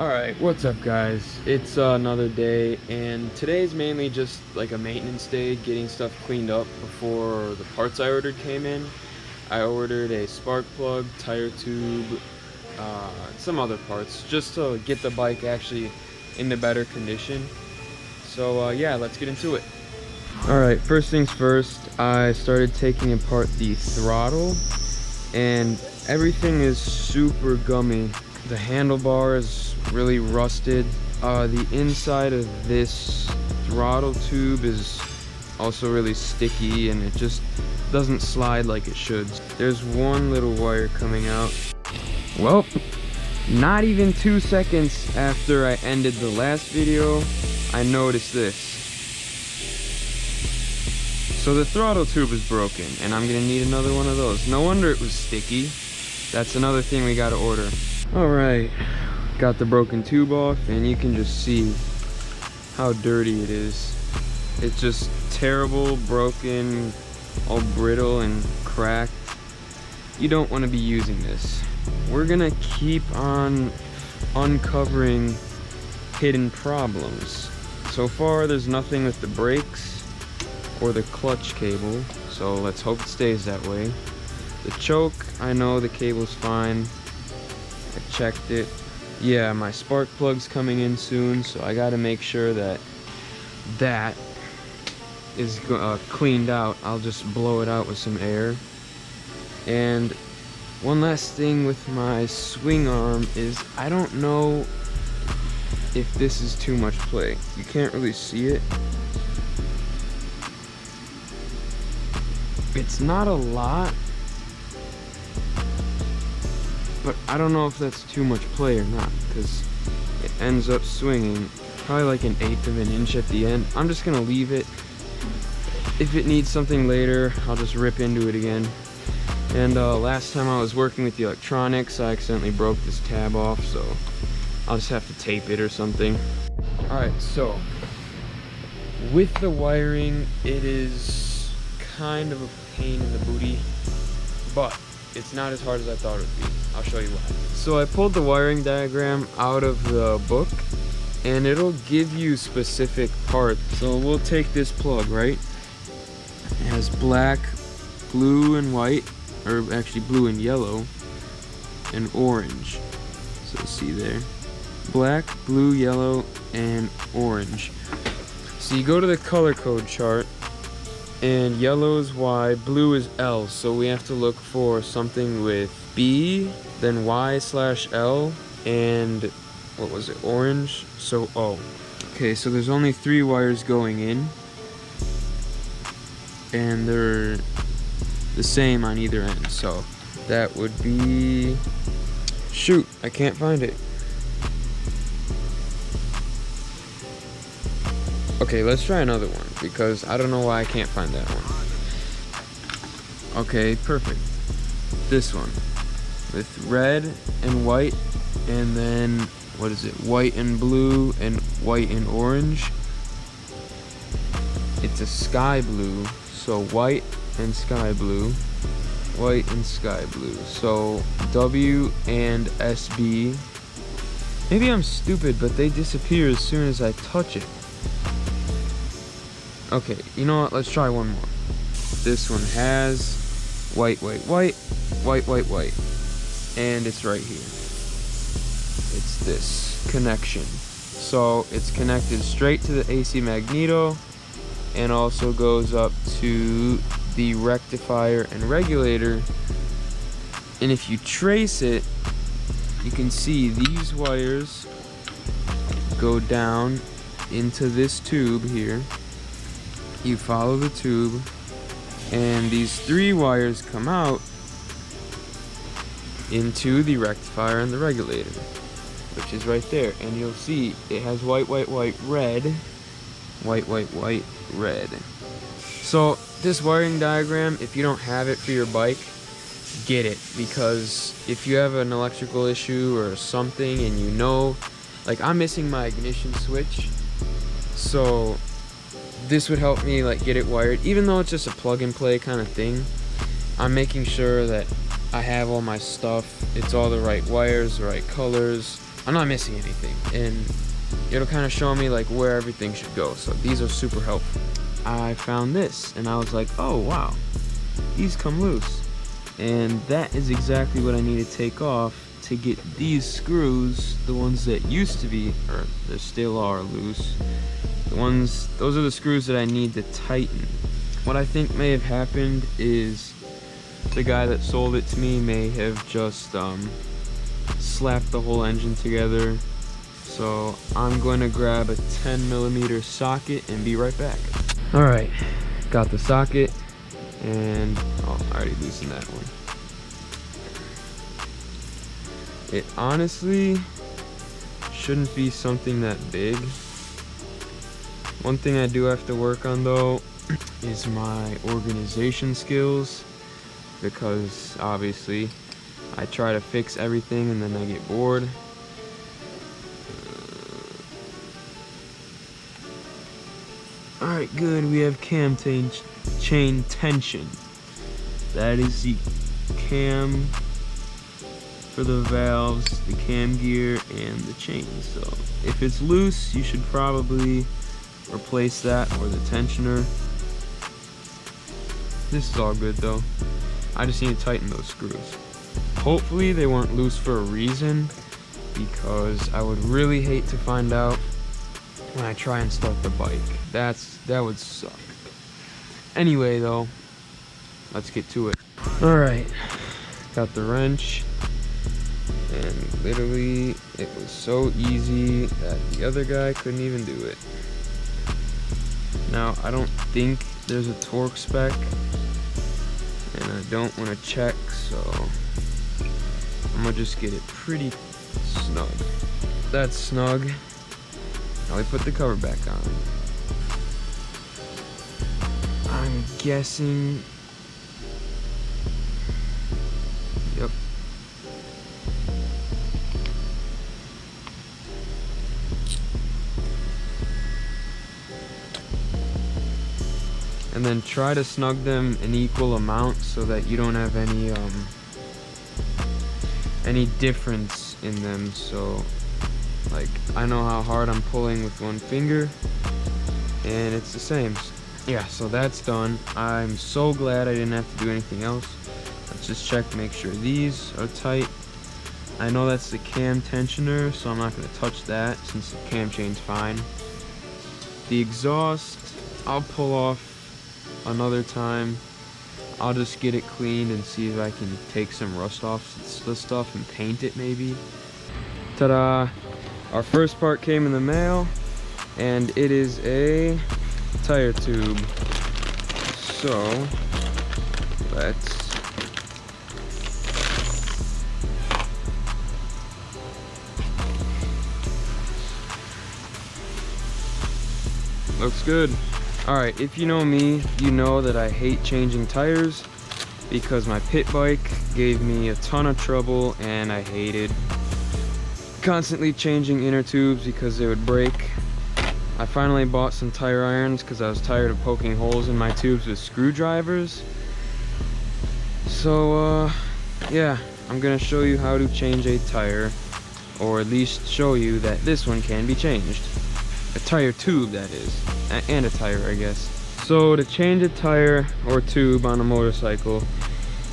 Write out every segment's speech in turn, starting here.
Alright, what's up guys? It's another day, and today's mainly just like a maintenance day, getting stuff cleaned up before the parts I ordered came in. I ordered a spark plug, tire tube, some other parts, just to get the bike actually into better condition. So yeah, let's get into it. Alright, first things first, I started taking apart the throttle, and everything is super gummy. The handlebar is really rusted. The inside of this throttle tube is also really sticky, and it just doesn't slide like it should. There's one little wire coming out. Well, not even 2 seconds after I ended the last video, I noticed this. So the throttle tube is broken, and I'm gonna need another one of those. No wonder it was sticky. That's another thing we gotta order. Alright, got the broken tube off, and you can just see how dirty it is. It's just terrible, broken, all brittle and cracked. You don't want to be using this. We're gonna keep on uncovering hidden problems. So far there's nothing with the brakes or the clutch cable, so let's hope it stays that way. The choke, I know the cable's fine. I checked it. Yeah, my spark plug's coming in soon, so I gotta make sure that that is cleaned out. I'll just blow it out with some air. And one last thing with my swing arm is I don't know if this is too much play. You can't really see it. It's not a lot, but I don't know if that's too much play or not, because it ends up swinging probably like 1/8 of an inch at the end. I'm just gonna leave it. If it needs something later, I'll just rip into it again. And last time I was working with the electronics, I accidentally broke this tab off, so I'll just have to tape it or something. Alright, so with the wiring, it is kind of a pain in the booty, but it's not as hard as I thought it would be. I'll show you why. So I pulled the wiring diagram out of the book, and it'll give you specific parts. So we'll take this plug, right? It has black, blue, and white, or actually blue and yellow, and orange. So see there. Black, blue, yellow, and orange. So you go to the color code chart, and yellow is Y, blue is L, so we have to look for something with B, then Y/L, and what was it, orange, so O. Okay, so there's only 3 wires going in, and they're the same on either end, so that would be, shoot, I can't find it. Okay, let's try another one, because I don't know why I can't find that one. Okay, perfect. This one, with red and white, and then, what is it, white and blue, and white and orange. It's a sky blue, so white and sky blue, white and sky blue. So W and SB. Maybe I'm stupid, but they disappear as soon as I touch it. Okay, you know what? Let's try one more. This one has white, white, white, white, white, white, and it's right here. It's this connection. So it's connected straight to the AC magneto, and also goes up to the rectifier and regulator. And if you trace it, you can see these wires go down into this tube here. You follow the tube, and these 3 wires come out into the rectifier and the regulator, which is right there. And you'll see it has white, white, white, red, white, white, white, red. So this wiring diagram, if you don't have it for your bike, get it, because if you have an electrical issue or something, and you know, like I'm missing my ignition switch, so this would help me like get it wired. Even though it's just a plug and play kind of thing, I'm making sure that I have all my stuff, it's all the right wires, the right colors, I'm not missing anything, and it'll kind of show me like where everything should go. So these are super helpful. I found this and I was like, oh wow, these come loose, and that is exactly what I need to take off to get these screws, the ones that used to be, or they still are loose. Those are the screws that I need to tighten. What I think may have happened is the guy that sold it to me may have just slapped the whole engine together. So I'm going to grab a 10mm socket and be right back. All right, got the socket, and oh, I already loosened that one. It honestly shouldn't be something that big. One thing I do have to work on though is my organization skills, because obviously I try to fix everything and then I get bored. Alright, good, we have cam chain tension. That is the cam for the valves, the cam gear, and the chain. So if it's loose, you should probably replace that or the tensioner. This is all good though. I just need to tighten those screws. Hopefully they weren't loose for a reason, because I would really hate to find out when I try and start the bike. That would suck. Anyway though, let's get to it. Alright, got the wrench, and literally it was so easy that the other guy couldn't even do it. Now I don't think there's a torque spec, and I don't want to check, so I'm gonna just get it pretty snug. That's snug. Now we put the cover back on. I'm guessing, yep. And then try to snug them an equal amount so that you don't have any difference in them. So like, I know how hard I'm pulling with one finger, and it's the same. Yeah, so that's done. I'm so glad I didn't have to do anything else. Let's just check to make sure these are tight. I know that's the cam tensioner, so I'm not going to touch that since the cam chain's fine. The exhaust, I'll pull off another time. I'll just get it cleaned and see if I can take some rust off the stuff and paint it maybe. Ta-da! Our first part came in the mail, and it is a tire tube. So let's looks good. Alright, if you know me, you know that I hate changing tires because my pit bike gave me a ton of trouble, and I hated constantly changing inner tubes because they would break. I finally bought some tire irons because I was tired of poking holes in my tubes with screwdrivers. So yeah, I'm gonna show you how to change a tire, or at least show you that this one can be changed. A tire tube, that is, and a tire, I guess. So to change a tire or tube on a motorcycle,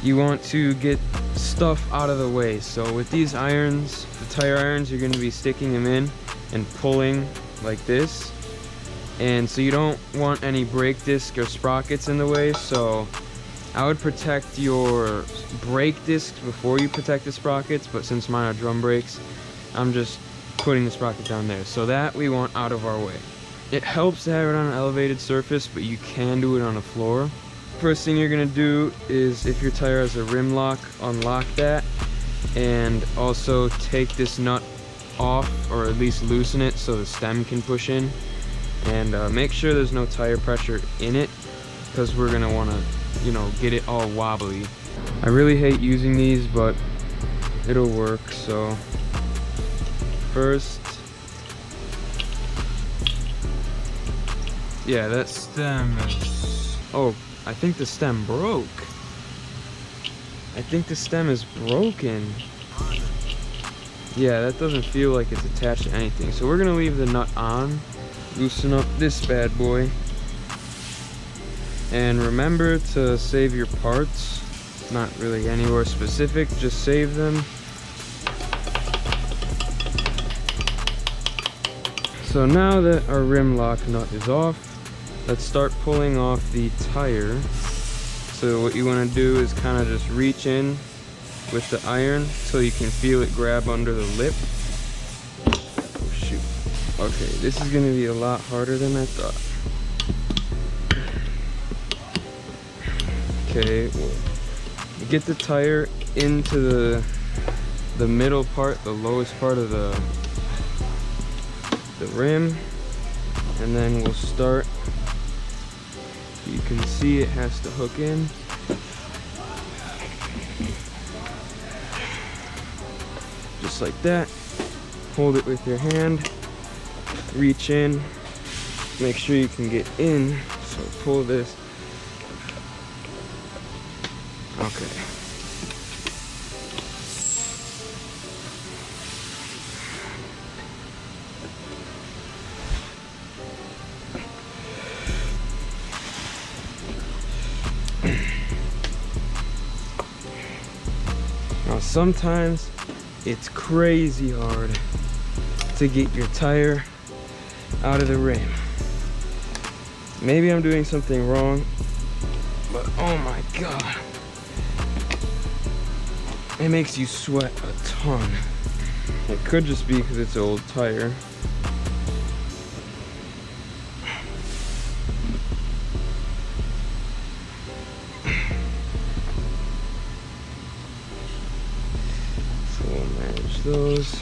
you want to get stuff out of the way. So with these irons, the tire irons, you're going to be sticking them in and pulling like this, and so you don't want any brake disc or sprockets in the way. So I would protect your brake discs before you protect the sprockets, but since mine are drum brakes, I'm just putting the sprocket down there. So that we want out of our way. It helps to have it on an elevated surface, but you can do it on a floor. First thing you're gonna do is, if your tire has a rim lock, unlock that, and also take this nut off, or at least loosen it so the stem can push in, and make sure there's no tire pressure in it, because we're gonna want to, you know, get it all wobbly. I really hate using these, but it'll work. So first, yeah, that stem is, oh, I think the stem broke. I think the stem is broken. Yeah, that doesn't feel like it's attached to anything. So we're gonna leave the nut on, loosen up this bad boy. And remember to save your parts. Not really anywhere specific, just save them. So now that our rim lock nut is off, let's start pulling off the tire. So what you want to do is kind of just reach in with the iron so you can feel it grab under the lip. Oh, shoot. Okay, this is going to be a lot harder than I thought. Okay, well, get the tire into the middle part, the lowest part of the rim, and then we'll start. You can see it has to hook in. Just like that. Hold it with your hand, reach in, make sure you can get in. So pull this. Okay. Now sometimes it's crazy hard to get your tire out of the rim. Maybe I'm doing something wrong, but oh my god. It makes you sweat a ton. It could just be because it's an old tire. So we'll manage those.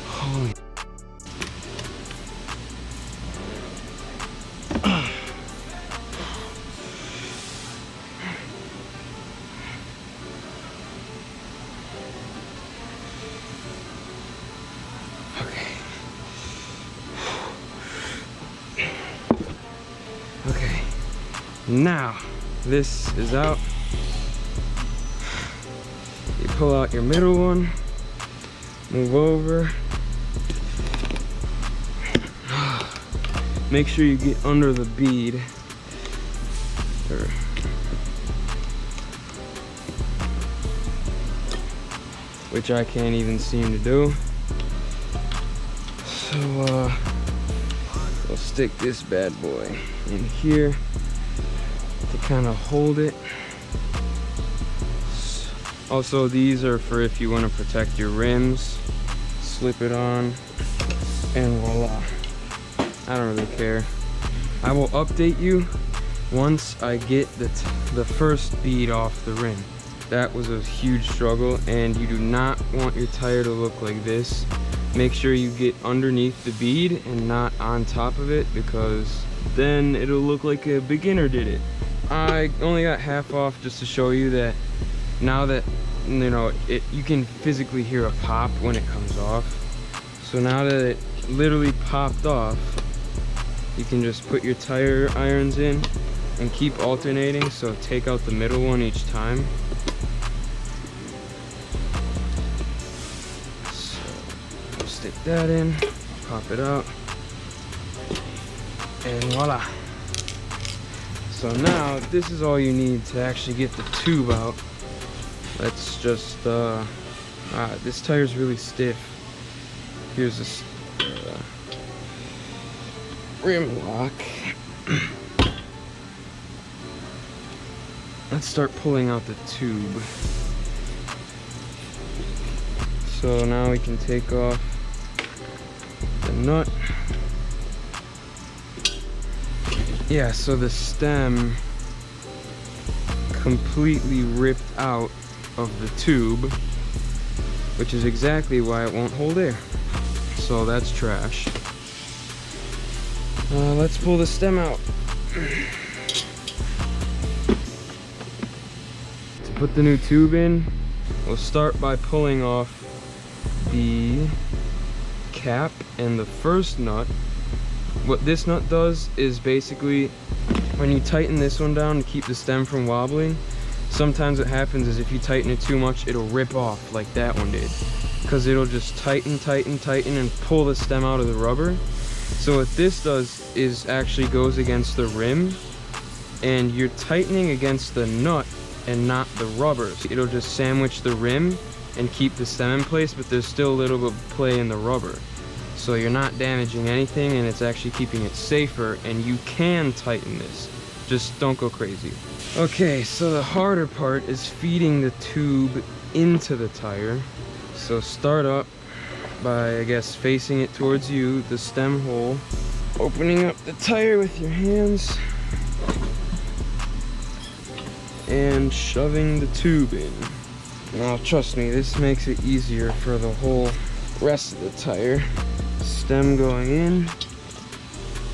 Holy. Okay, now this is out. You pull out your middle one, move over. Make sure you get under the bead. Which I can't even seem to do. So we'll stick this bad boy in here to kind of hold it. Also, these are for if you want to protect your rims. Slip it on and voila. I don't really care. I will update you once I get the first bead off the rim. That was a huge struggle, and you do not want your tire to look like this. Make sure you get underneath the bead and not on top of it, because then it'll look like a beginner did it. I only got half off just to show you that now that you know it, you can physically hear a pop when it comes off. So now that it literally popped off, you can just put your tire irons in and keep alternating. So take out the middle one each time. So we'll stick that in, pop it out, and voila. So now this is all you need to actually get the tube out. Let's just this tire's really stiff. Here's this rim lock. Let's start pulling out the tube. So now we can take off the nut. Yeah, so the stem completely ripped out of the tube, which is exactly why it won't hold air. So that's trash. Let's pull the stem out. put the new tube in, we'll start by pulling off the cap and the first nut. What this nut does is basically when you tighten this one down to keep the stem from wobbling, sometimes what happens is if you tighten it too much, it'll rip off like that one did, because it'll just tighten and pull the stem out of the rubber. So what this does is actually goes against the rim, and you're tightening against the nut and not the rubber. So it'll just sandwich the rim and keep the stem in place, but there's still a little bit of play in the rubber. So you're not damaging anything, and it's actually keeping it safer, and you can tighten this. Just don't go crazy. Okay, so the harder part is feeding the tube into the tire. So start up by, I guess, facing it towards you, the stem hole, opening up the tire with your hands, and shoving the tube in. Now trust me, this makes it easier for the whole rest of the tire. Stem going in,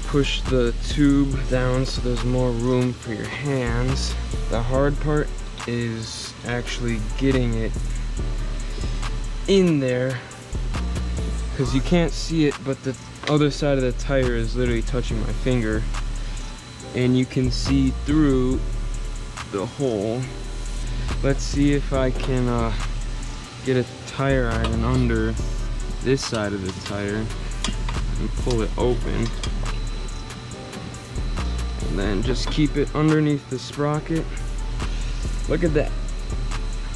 push the tube down so there's more room for your hands. The hard part is actually getting it in there, because you can't see it, but the other side of the tire is literally touching my finger, and you can see through the hole. Let's see if I can get a tire iron under this side of the tire and pull it open, and then just keep it underneath the sprocket. Look at that,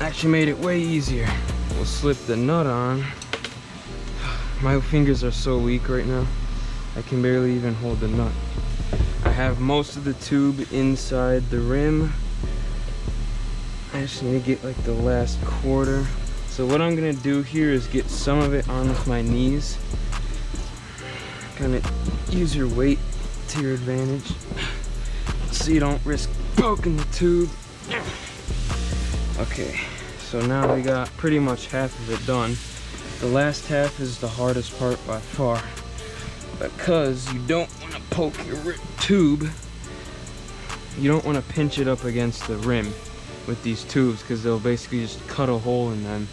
actually made it way easier. We'll slip the nut on. My fingers are so weak right now, I can barely even hold the nut. I have most of the tube inside the rim. I just need to get like the last quarter. So what I'm gonna do here is get some of it on with my knees. Kind of use your weight to your advantage so you don't risk poking the tube. Okay, so now we got pretty much half of it done. The last half is the hardest part by far, because you don't want to poke your tube. You don't want to pinch it up against the rim with these tubes, because they'll basically just cut a hole in them,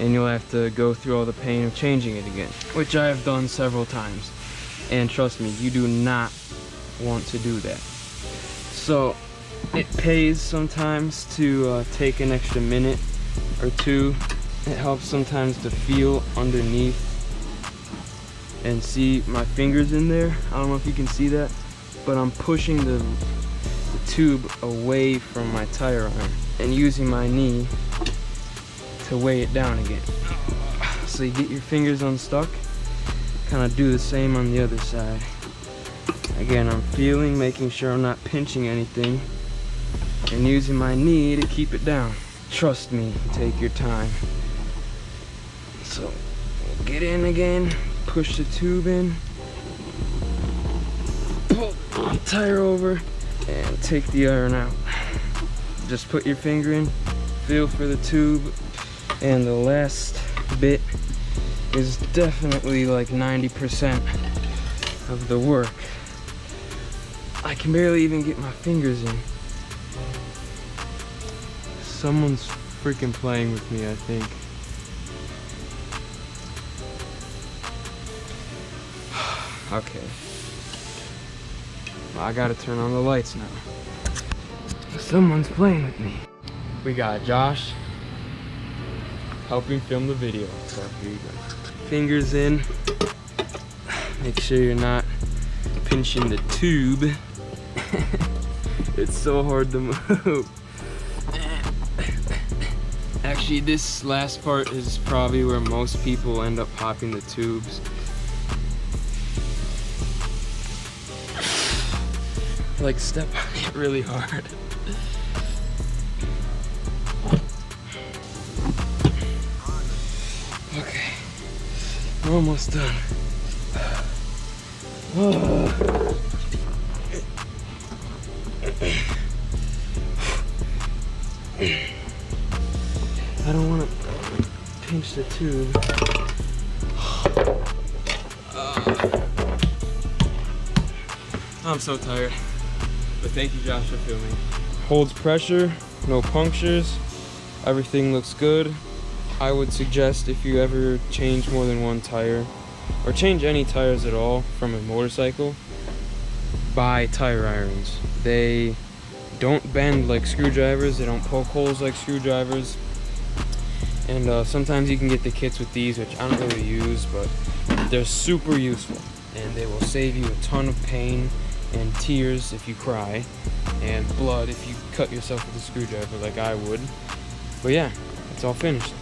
and you'll have to go through all the pain of changing it again, which I have done several times. And trust me, you do not want to do that. So it pays sometimes to take an extra minute or two. It helps sometimes to feel underneath and see my fingers in there. I don't know if you can see that, but I'm pushing the tube away from my tire iron and using my knee to weigh it down again. So you get your fingers unstuck, kind of do the same on the other side. Again, I'm feeling, making sure I'm not pinching anything, and using my knee to keep it down. Trust me, take your time. So we'll get in again, push the tube in, pull the tire over, and take the iron out. Just put your finger in, feel for the tube, and the last bit is definitely like 90% of the work. I can barely even get my fingers in. Someone's freaking playing with me, I think. Okay. Well, I gotta turn on the lights now. Someone's playing with me. We got Josh helping film the video. So here you go. Fingers in. Make sure you're not pinching the tube. It's so hard to move. Actually, this last part is probably where most people end up popping the tubes. Like, step on it really hard. Okay, we're almost done. I don't want to pinch the tube. I'm so tired, but thank you, Josh, for filming. Holds pressure, no punctures. Everything looks good. I would suggest if you ever change more than one tire, or change any tires at all from a motorcycle, buy tire irons. They don't bend like screwdrivers, they don't poke holes like screwdrivers, and sometimes you can get the kits with these, which I don't really use, but they're super useful, and they will save you a ton of pain and tears if you cry, and blood if you cut yourself with a screwdriver like I would. But yeah, it's all finished.